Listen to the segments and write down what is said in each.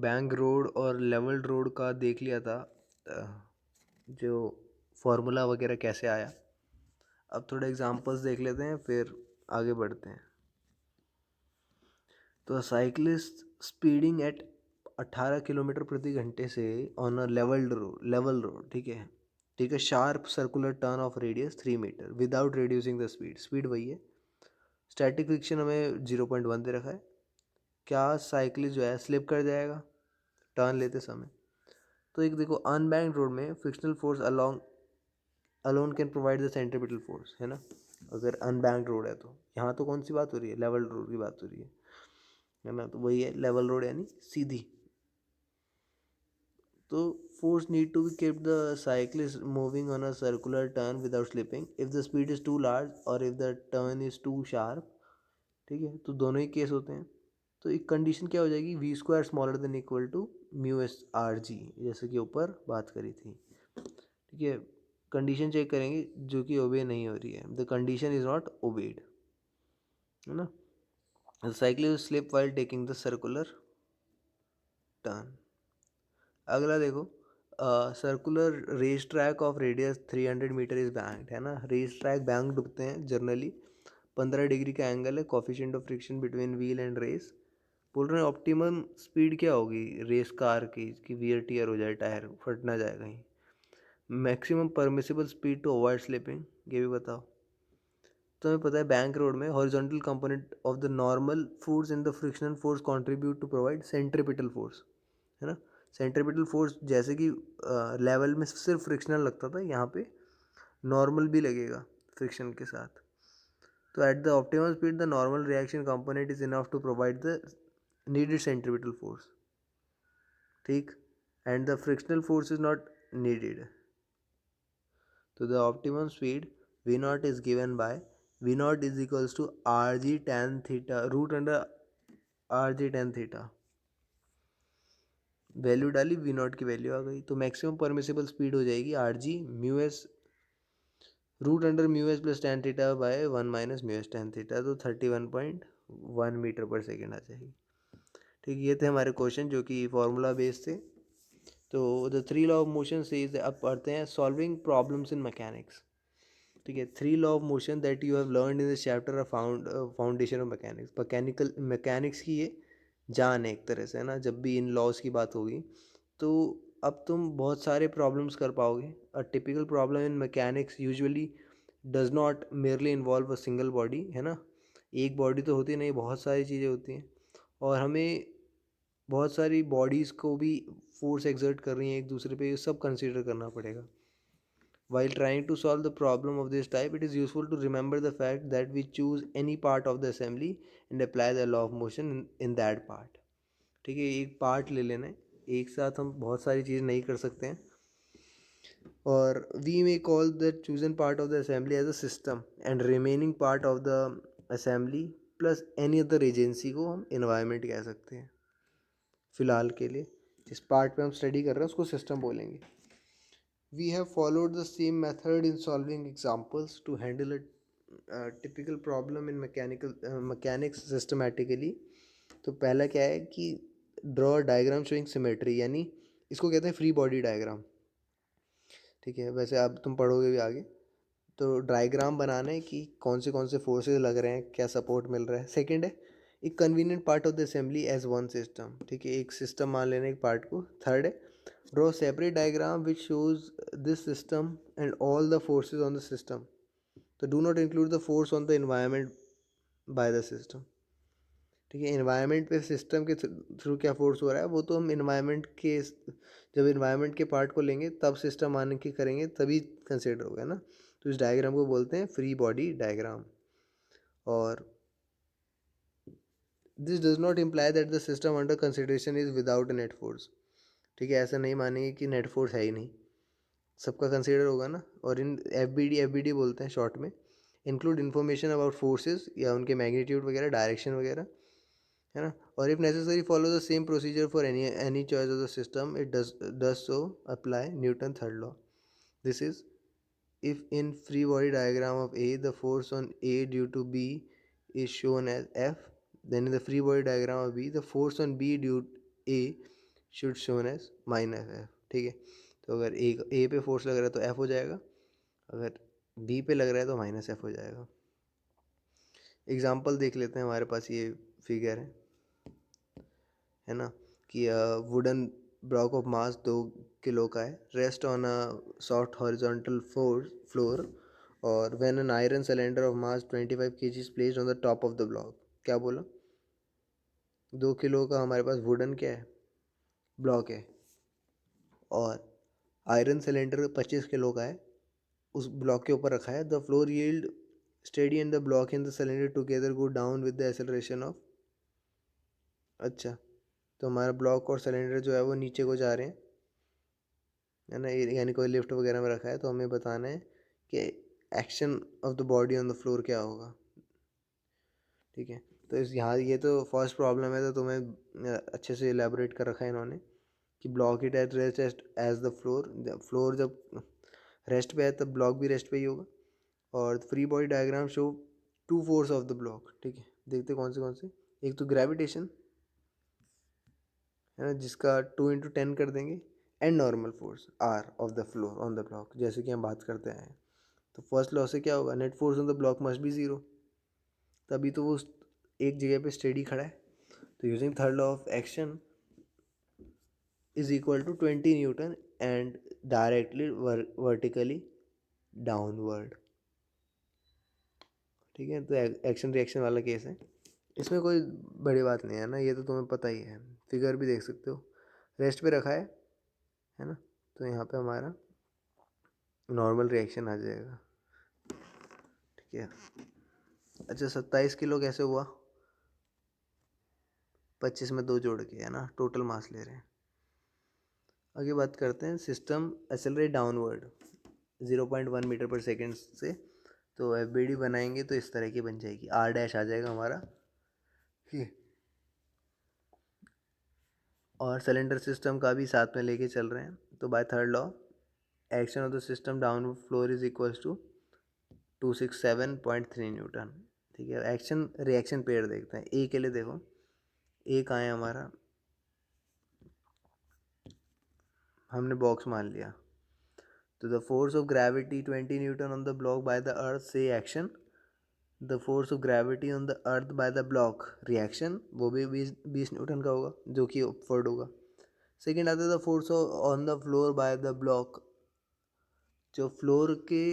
Bank road और levelled road का देख लिया था, जो फॉर्मूला वगैरह कैसे आया। अब थोड़े एग्जांपल्स देख लेते हैं फिर आगे बढ़ते हैं। तो साइकिलिस्ट स्पीडिंग एट 18 किलोमीटर प्रति घंटे से ऑन अ लेवल रोड, ठीक है, sharp circular turn of radius 3 metre without reducing the speed वही है। स्टैटिक फ्रिक्शन हमें 0.1 दे रखा है। क्या साइकिलिस्ट जो है स्लिप कर जाएगा टर्न लेते समय? तो एक देखो, अनबैंक्ड रोड में frictional force alone can provide the centripetal force, है ना। अगर अनबैंक्ड रोड है तो यहाँ तो कौन सी बात हो रही है, लेवल रोड की बात हो रही है ना। तो वही है लेवल रोड यानी सीधी। तो force need to be keep the cyclist moving on a circular turn without slipping if the speed is too large or if the turn is too sharp। ठीक है, तो दोनों ही केस होते हैं। तो एक कंडीशन क्या हो जाएगी, V square smaller than equal to mu S R G, जैसे कि ऊपर बात करी थी। ठीक है, कंडीशन चेक करेंगे जो कि ओबे नहीं हो रही है, the condition is not obeyed, है ना। The cyclist slip while taking the circular turn. अगला देखो, circular race track of radius 300 metre is banked, है ना। रेस ट्रैक बैंक्ड होते हैं जनरली। 15 डिग्री का एंगल है, coefficient of friction between wheel and race. बोल रहे हैं ऑप्टिमम स्पीड क्या होगी रेस कार की, कि वियर टियर हो जाए, टायर फट ना जाए कहीं। Maximum permissible speed to avoid slipping, ये भी बताओ। तो हमें पता है बैंक रोड में horizontal component of the normal force in the frictional force contribute to provide centripetal force, है ना। सेंट्रीपिटल फोर्स जैसे कि लेवल में सिर्फ फ्रिक्शनल लगता था, यहाँ पे नॉर्मल भी लगेगा फ्रिक्शन के साथ। तो at the optimum speed the normal reaction component is enough to provide the needed centripetal force, ठीक, and the frictional force is not needed. तो the optimum speed V naught is given by V naught is equals to Rg tan theta root under Rg tan theta। Value डाली, V naught की value आ गई, तो maximum permissible speed हो जाएगी Rg mu S root under mu S plus tan theta by 1 minus mu S tan theta, तो 31.1 metre पर second आ जाएगी। ठीक, ये थे हमारे क्वेश्चन जो कि फॉर्मूला बेस्ड थे। तो द 3 लॉ ऑफ मोशन से अब पढ़ते हैं सॉल्विंग प्रॉब्लम्स इन मैकेनिक्स। ठीक है, 3 law of motion that you have learned in this chapter of foundation of mechanics. Mechanics की ये जान है एक तरह से, है ना। जब भी इन लॉज की बात होगी तो अब तुम बहुत सारे प्रॉब्लम्स कर पाओगे। A typical problem in mechanics usually does not merely involve a single body, है ना। एक बॉडी तो होती नहीं, बहुत सारी चीज़ें होती हैं और हमें बहुत सारी बॉडीज़ को भी फोर्स एक्सर्ट कर रही हैं एक दूसरे पे, ये सब कंसिडर करना पड़ेगा। While trying to solve the problem of this type, it is useful to remember the fact that we choose any part of the assembly and apply the law of motion in that part। ठीक है, एक part ले लेना है, एक साथ हम बहुत सारी चीज़ नहीं कर सकते हैं। और we may call the chosen part of the assembly as a system and remaining part of the assembly plus any other agency को हम environment कह सकते हैं। फिलहाल के लिए जिस पार्ट पे हम स्टडी कर रहे हैं उसको सिस्टम बोलेंगे। We have followed the same method in solving examples to handle a typical problem in mechanics systematically। तो पहला क्या है कि ड्रॉ डायग्राम शोइंग सिमेट्री, यानी इसको कहते हैं फ्री बॉडी डायग्राम। ठीक है, वैसे अब तुम पढ़ोगे भी आगे। तो डायग्राम बनाना है कि कौन से फोर्सेस लग रहे हैं, क्या सपोर्ट मिल रहा है। सेकंड है एक convenient part of the assembly as one system. ठीक है, एक सिस्टम मान लेना एक पार्ट को। थर्ड है draw separate diagram which shows this system and all the forces on the system. तो do not include the force on the environment by the system. ठीक है, इन्वायरमेंट पे सिस्टम के थ्रू क्या फोर्स हो रहा है वो तो हम इन्वायरमेंट के, जब इन्वायरमेंट के पार्ट को लेंगे तब सिस्टम आने की करेंगे तभी कंसिडर होगा ना। तो इस डायग्राम को बोलते हैं फ्री बॉडी डायग्राम। और this does not imply that the system under consideration is without net force. ठीक है, ऐसा नहीं मानेंगे कि नेट फोर्स है ही नहीं, सबका कंसिडर होगा ना। और इन एफ बी डी बोलते हैं शॉर्ट में, इंक्लूड इन्फॉर्मेशन अबाउट फोर्सेस या उनके मैग्नीट्यूड वगैरह, डायरेक्शन वगैरह, है ना। और if necessary follow the same procedure for any choice of the system, it does so apply Newton third law. This is if in free body diagram of A the force on A due to B is shown as F, then in the free body diagram of B the force on B due A should shown as minus F, ठीक है। तो अगर एक ए पे force लग रहा है तो एफ हो जाएगा, अगर बी पे लग रहा है तो माइनस एफ हो जाएगा। एग्जाम्पल देख लेते हैं, हमारे पास ये फिगर है ना, कि wooden block of mass 2 kilo का है, rest on a soft horizontal floor, और when an iron cylinder of mass 25 kg is placed on the top of the block. क्या बोला? 2 किलो का हमारे पास वुडन क्या है, ब्लॉक है, और आयरन सिलेंडर 25 किलो का है, उस ब्लॉक के ऊपर रखा है। The floor yield steady and the block in the cylinder together go down with the acceleration of, अच्छा, तो हमारा ब्लॉक और सिलेंडर जो है वो नीचे को जा रहे हैं, है ना, यानी कोई लिफ्ट वगैरह में रखा है, तो हमें बताना है कि action of the body on the floor क्या होगा, ठीक है। तो इस यहाँ ये तो फर्स्ट प्रॉब्लम है, तो तुम्हें अच्छे से इलेबोरेट कर रखा है इन्होंने कि block it at rest as the floor, floor जब रेस्ट पे है तब ब्लॉक भी रेस्ट पे ही होगा। और free body diagram show two force of the block, ठीक है। देखते कौन से, एक तो ग्रेविटेशन है ना, जिसका 2 × 10 कर देंगे, and normal force R of the floor on the block, जैसे कि हम बात करते हैं। तो फर्स्ट लॉ से क्या होगा, net force on the block must be 0, तभी तो वो एक जगह पे स्टेडी खड़ा है। तो using third law of action is equal to 20 newton and directly vertically downward, ठीक है। तो एक्शन रिएक्शन वाला केस है, इसमें कोई बड़ी बात नहीं है ना, ये तो तुम्हें पता ही है, फिगर भी देख सकते हो, रेस्ट पे रखा है ना, तो यहाँ पे हमारा नॉर्मल रिएक्शन आ जाएगा, ठीक है। अच्छा, 27 किलो कैसे हुआ, 25 में 2 जोड़ के, है ना, टोटल मास ले रहे हैं। आगे बात करते हैं, सिस्टम एक्सेलरेट डाउनवर्ड 0.1 मीटर पर सेकेंड से, तो एफ बी डी बनाएंगे तो इस तरह की बन जाएगी, आर डैश आ जाएगा हमारा, ठीक है। और सिलेंडर सिस्टम का भी साथ में लेके चल रहे हैं, तो by third law action of the system downward floor is equals to 267.3 newton, ठीक है। एक्शन रिएक्शन पेयर देखते हैं, ए के लिए देखो, ए कहाँ है हमारा, हमने बॉक्स मान लिया, तो the force of gravity 20 newton on the block by the earth से action, the force of gravity on the earth by the block reaction, वो भी 20 न्यूटन का होगा, जो कि अपवर्ड होगा। सेकेंड आता है the force on the floor by the block, जो फ्लोर के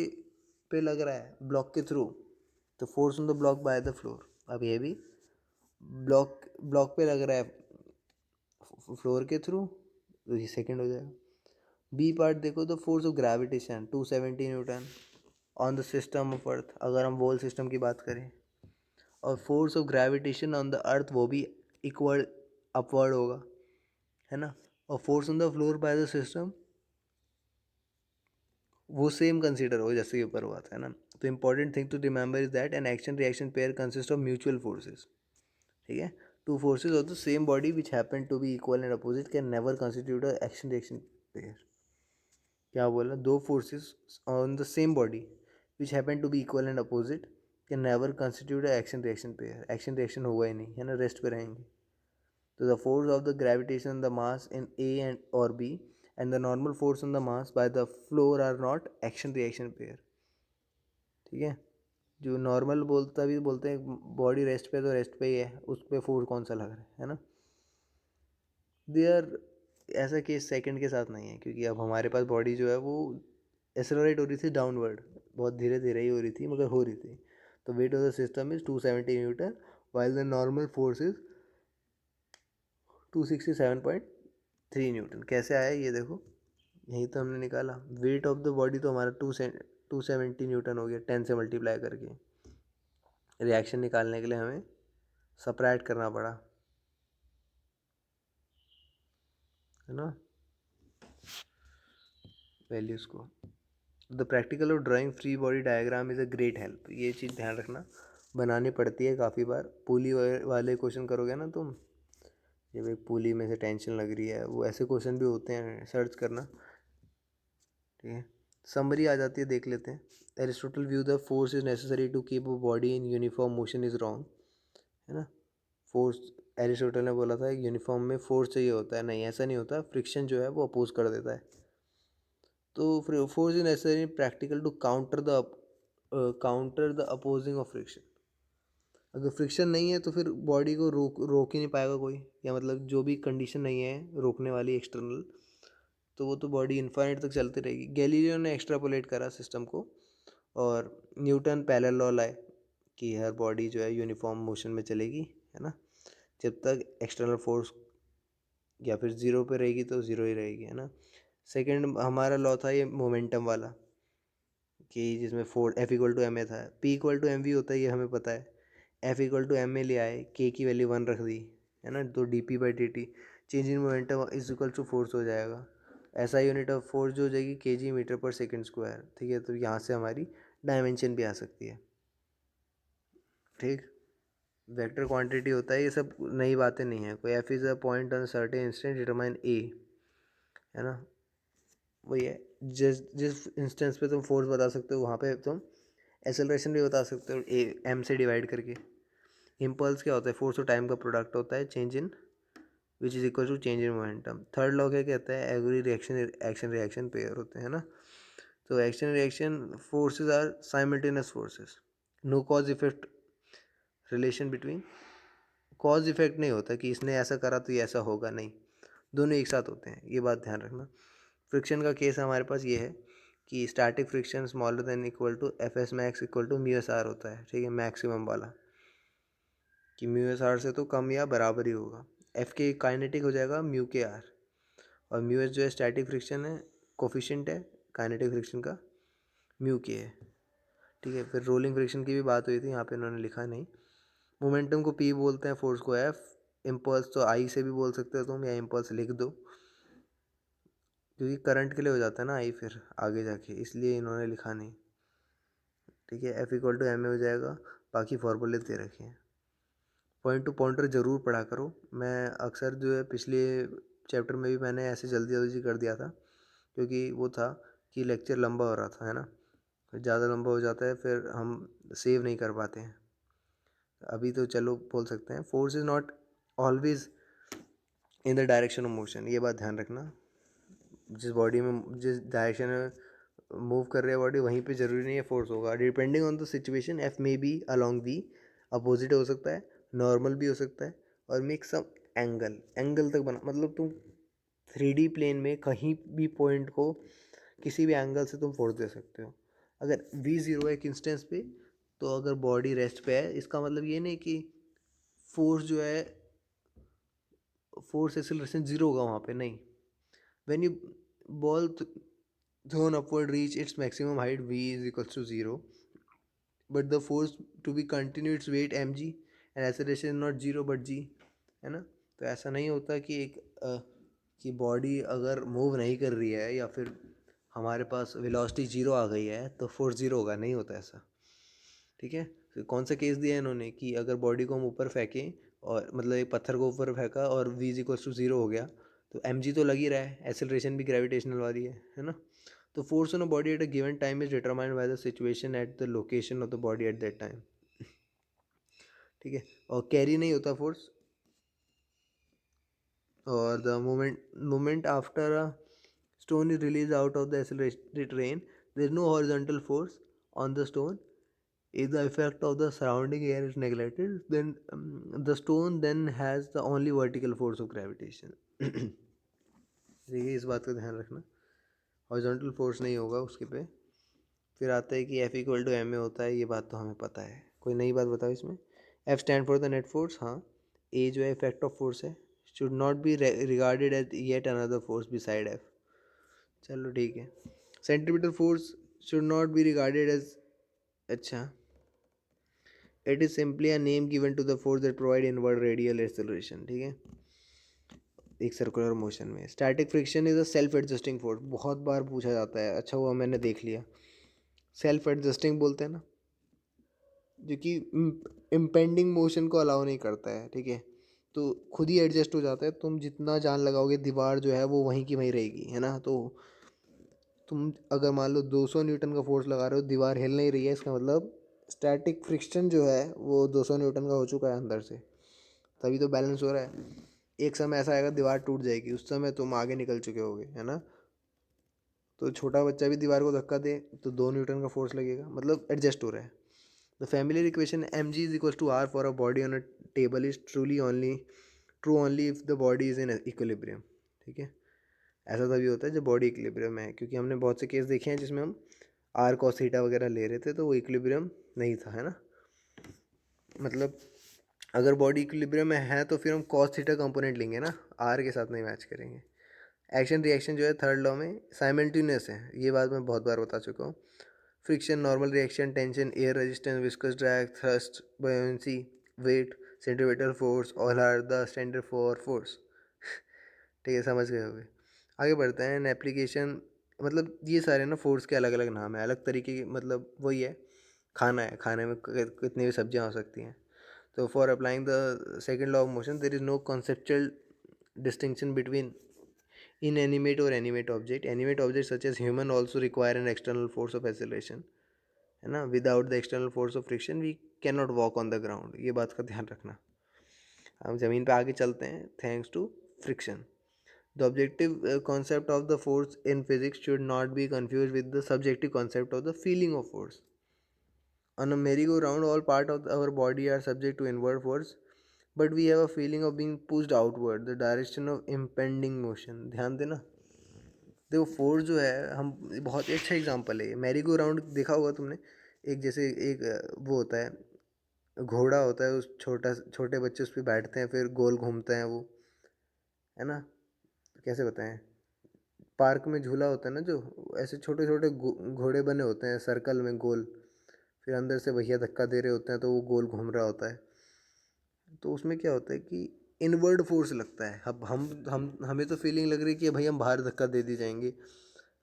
पे लग रहा है ब्लॉक के थ्रू, तो force on the block by the floor, अब ये भी ब्लॉक पे लग रहा है फ्लोर के थ्रू, तो ये सेकेंड हो जाएगा। बी पार्ट देखो, the force of gravitation 270 newton on the system of earth, अगर हम वोल सिस्टम की बात करें, और force of gravitation on the earth वो भी इक्वल अपवर्ड होगा, है ना। और force on the floor by the system वो सेम कंसीडर हो जैसे कि ऊपर हुआ था, है ना। तो important thing to remember is that an action reaction pair consist of mutual forces, ठीक है। Two forces of the same body which happen to be equal and opposite can never constitute a action reaction pair. क्या बोला, दो forces on the same body which happen to be equal and opposite can never constitute a action reaction pair, action reaction होगा ही नहीं, है ना, rest पे रहेंगे। तो the force of the gravitation, the mass in A and or B, and the normal force on the mass by the floor are not action reaction pair, ठीक है। जो नॉर्मल बोलता भी बोलते हैं बॉडी रेस्ट पे, तो रेस्ट पे ही है, उस पर फोर्स कौन सा लग रहा है ना। देयर ऐसा केस सेकंड के साथ नहीं है, क्योंकि अब हमारे पास बॉडी जो है वो एक्सेलरेट हो रही थी डाउनवर्ड, बहुत धीरे धीरे ही हो रही थी मगर हो रही थी। तो weight of the system is 270 Newton while the normal force is 267.3 Newton. कैसे आया ये देखो, यही तो हमने निकाला, वेट ऑफ द बॉडी तो हमारा 270 न्यूटन हो गया, 10 से मल्टीप्लाई करके। रिएक्शन निकालने के लिए हमें सब्ट्रैक्ट करना पड़ा, है ना, वैल्यूज़ को। The practical of drawing free body diagram is a great help, ये चीज़ ध्यान रखना, बनानी पड़ती है काफ़ी बार। पुली वाले क्वेश्चन करोगे ना तुम, ये भाई पुली में से टेंशन लग रही है, वो ऐसे क्वेश्चन भी होते हैं, सर्च करना, ठीक है। समरी आ जाती है, देख लेते हैं। Aristotle view the force is necessary to keep a body in uniform motion is wrong, है ना। फोर्स एरिस्टोटल ने बोला था यूनिफॉर्म में फोर्स चाहिए होता है, नहीं ऐसा नहीं होता, फ्रिक्शन जो है वो अपोज कर देता है। तो force is necessary practical to counter the opposing of friction. अगर फ्रिक्शन नहीं है तो फिर बॉडी को रोक ही नहीं पाएगा कोई, या मतलब जो भी कंडीशन नहीं है रोकने वाली एक्सटर्नल, तो वो तो बॉडी इन्फाइनाइट तक चलती रहेगी। गैलीलियो ने एक्सट्रापोलेट करा सिस्टम को, और न्यूटन पैरेलल लॉ लाए कि हर बॉडी जो है यूनिफॉर्म मोशन में चलेगी, है ना, जब तक एक्सटर्नल फोर्स या फिर ज़ीरो पे रहेगी तो ज़ीरो ही रहेगी, है ना। सेकंड हमारा लॉ था ये मोमेंटम वाला, कि जिसमें for F equal to M A था, P equal to M V होता है ये हमें पता है, F equal to M A ले आए, के की वैल्यू 1 रख दी, है ना, तो D P by D T change in momentum is equal to force हो जाएगा। ऐसा यूनिट ऑफ फोर्स जो हो जाएगी के जी मीटर पर सेकेंड स्क्वायर, ठीक है। तो यहाँ से हमारी डायमेंशन भी आ सकती है, ठीक। वेक्टर क्वांटिटी होता है, ये सब नई बातें नहीं है कोई। F is a point on certain instant determine A, है ना, वही है। जिस जिस इंस्टेंस पे तुम फोर्स बता सकते हो वहाँ पे तुम एक्सेलरेशन भी बता सकते हो ए एम से डिवाइड करके। इम्पल्स क्या होता है, फोर्स और टाइम का प्रोडक्ट होता है, change in which is equal to change in momentum. Third law क्या कहता है, every reaction action reaction pair होते हैं, ना। तो action reaction forces are simultaneous forces, no cause effect relation between. Cause effect नहीं होता कि इसने ऐसा करा तो ये ऐसा होगा, नहीं, दोनों एक साथ होते हैं, ये बात ध्यान रखना। फ्रिक्शन का केस हमारे पास ये है कि static friction smaller than equal to F S max equal to mu S R होता है, ठीक है, मैक्सिमम वाला, कि म्यू एस आर से तो कम या बराबर ही होगा। एफ के काइनेटिक हो जाएगा म्यू के आर, और म्यू एस जो है स्टैटिक फ्रिक्शन है, कोफिशिएंट है काइनेटिक फ्रिक्शन का, म्यू के है, ठीक है। फिर रोलिंग फ्रिक्शन की भी बात हुई थी, यहाँ पे इन्होंने लिखा नहीं। मोमेंटम को पी बोलते हैं, फोर्स को एफ, इम्पल्स तो आई से भी बोल सकते हो तुम, या इम्पल्स लिख दो, क्योंकि करंट के लिए हो जाता है ना आई फिर आगे जाके, इसलिए इन्होंने लिखा नहीं, ठीक है। F equal to M A हो जाएगा, बाकी फॉर्मूले दे रखे हैं। पॉइंट टू पॉइंटर ज़रूर पढ़ा करो। मैं अक्सर जो है पिछले चैप्टर में भी मैंने ऐसे जल्दी जल्दी कर दिया था, क्योंकि वो था कि लेक्चर लंबा हो रहा था, है ना, ज़्यादा लंबा हो जाता है फिर हम सेव नहीं कर पाते हैं। अभी तो चलो बोल सकते हैं, force is not always in the direction of motion, ये बात ध्यान रखना। जिस बॉडी में जिस डायरेक्शन में मूव कर रहे हैं बॉडी, वहीं पे ज़रूरी नहीं है फोर्स होगा। Depending on the situation F may be along the opposite हो सकता है, नॉर्मल भी हो सकता है, और मेक सम एंगल तक बना, मतलब तुम 3D प्लेन में कहीं भी पॉइंट को किसी भी एंगल से तुम फोर्स दे सकते हो। अगर V0 एक इंस्टेंस पे, तो अगर बॉडी रेस्ट पे है, इसका मतलब ये नहीं कि फोर्स जो है, फोर्स एक्सेलरेशन जीरो होगा वहाँ पे, नहीं। When you ball thrown upward reach its maximum height v is equals to 0, but the force to be continue its weight mg and acceleration is not 0 but g, है ना। तो ऐसा नहीं होता कि कि बॉडी अगर मूव नहीं कर रही है या फिर हमारे पास वेलोसिटी 0 आ गई है तो फोर्स 0 होगा, नहीं होता ऐसा, ठीक है। तो कौन सा केस दिया है इन्होंने कि अगर बॉडी को हम ऊपर फेंकें, और मतलब एक पत्थर को ऊपर फेंका और v इज इक्वल्स टू 0 हो गया, तो mg तो लग ही रहा है, एक्सेलरेशन भी ग्रेविटेशनल वाली है ना। तो force on a body at a given time is determined by the situation at the location of the body at that time, ठीक है। और कैरी नहीं होता फोर्स, और the moment after a stone is released out of the accelerated train, there is no horizontal force on the stone. If the effect of the surrounding air is neglected, then the stone then has the only vertical force of gravitation. देखिए इस बात का ध्यान रखना, horizontal force नहीं होगा उसके पे। फिर आता है कि F equal to M A होता है, ये बात तो हमें पता है, कोई नई बात बताओ इसमें। F stand for the net force, हाँ। ए जो है इफेक्ट ऑफ फोर्स है, should not be regarded as yet another force besides F, चलो ठीक है। Centripetal force should not be regarded as, अच्छा, it is simply a name given to the force that provide inward radial acceleration, ठीक है, एक circular motion में। Static friction is a self adjusting force, बहुत बार पूछा जाता है, अच्छा हुआ मैंने देख लिया। सेल्फ एडजस्टिंग बोलते हैं ना, जो कि इम्पेंडिंग मोशन को अलाउ नहीं करता है, ठीक है, तो खुद ही एडजस्ट हो जाता है। तुम जितना जान लगाओगे दीवार जो है वो वहीं की वहीं रहेगी, है ना। तो तुम अगर मान लो 200 न्यूटन का फोर्स लगा रहे हो, दीवार हिल नहीं रही है, इसका मतलब स्टैटिक फ्रिक्शन जो है वो 200 न्यूटन का हो चुका है अंदर से, तभी तो बैलेंस हो रहा है। एक समय ऐसा आएगा दीवार टूट जाएगी, उस समय तुम आगे निकल चुके होगे, है ना। तो छोटा बच्चा भी दीवार को धक्का दे तो 2 न्यूटन का फोर्स लगेगा, मतलब एडजस्ट हो रहा है। The familiar equation mg is equal to R for a body on a table is true only if the body is in equilibrium. ठीक है, ऐसा तभी होता है जब बॉडी इक्विलिब्रियम है, क्योंकि हमने बहुत से केस देखे हैं जिसमें हम आर कॉस थीटा वगैरह ले रहे थे तो वो इक्विलिब्रियम नहीं था, है ना। मतलब अगर बॉडी इक्विलिब्रियम में है तो फिर हम कॉस थीटा कंपोनेंट लेंगे ना, आर के साथ नहीं मैच करेंगे। एक्शन रिएक्शन जो है थर्ड लॉ में साइमल्टेनियस है, ये बात मैं बहुत बार बता चुका हूँ। Friction, normal reaction, tension, air resistance, viscous drag, thrust, buoyancy, weight, centripetal force, all are the standard for force. ठीक है, समझ गए होगे। आगे बढ़ते हैं। एप्लीकेशन, मतलब ये सारे ना फोर्स के अलग अलग नाम है, अलग तरीके की, मतलब वही है, खाना है, खाने में कितनी भी सब्जियां हो सकती हैं। तो for applying the second law of motion there is no conceptual distinction between inanimate or animate object. Animate objects such as human also require an external force of acceleration, है ना। Without the external force of friction we can not walk on the ground, ये बात का ध्यान रखना। हम ज़मीन पे आगे चलते हैं thanks to friction. The objective concept of the force in physics should not be confuse with the subjective concept of the feeling of force. On a merry go round all part of our body are subject to inward force, but we have a feeling of being pushed outward the direction of impending motion. ध्यान देना, देखो force जो है, हम बहुत ही अच्छा example है ये। मैरी गो राउंड देखा होगा तुमने, एक जैसे एक वो होता है, घोड़ा होता है, उस छोटे बच्चे उस पर बैठते हैं, फिर गोल घूमते हैं वो, है ना। कैसे बताएं, पार्क में झूला होता है ना, जो ऐसे छोटे छोटे घोड़े बने होते हैं सर्कल में गोल, फिर अंदर से भैया धक्का दे रहे होते हैं तो वो गोल घूम रहा होता है। तो उसमें क्या होता है कि इनवर्ड फोर्स लगता है। अब हम हमें तो फीलिंग लग रही है कि भाई हम बाहर धक्का दे दी जाएंगे,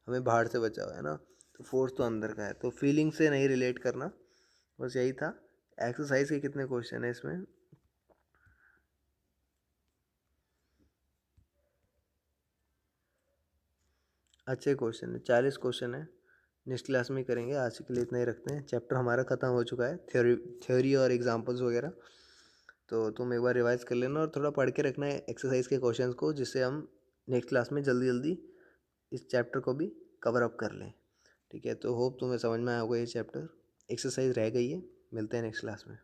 हमें बाहर से बचाओ, है ना। तो फोर्स तो अंदर का है, तो फीलिंग से नहीं रिलेट करना, बस यही था। एक्सरसाइज के कितने क्वेश्चन है इसमें? अच्छे क्वेश्चन है, 40 क्वेश्चन है। नेक्स्ट क्लास में करेंगे, आज के लिए इतना ही रखते हैं। चैप्टर हमारा ख़त्म हो चुका है, थ्योरी और एग्जांपल्स वगैरह। तो तुम एक बार रिवाइज कर लेना और थोड़ा पढ़ के रखना है एक्सरसाइज के क्वेश्चंस को, जिससे हम नेक्स्ट क्लास में जल्दी जल्दी इस चैप्टर को भी कवर अप कर लें। ठीक है, तो होप तुम्हें समझ में आया होगा ये चैप्टर। एक्सरसाइज रह गई है, मिलते हैं नेक्स्ट क्लास में।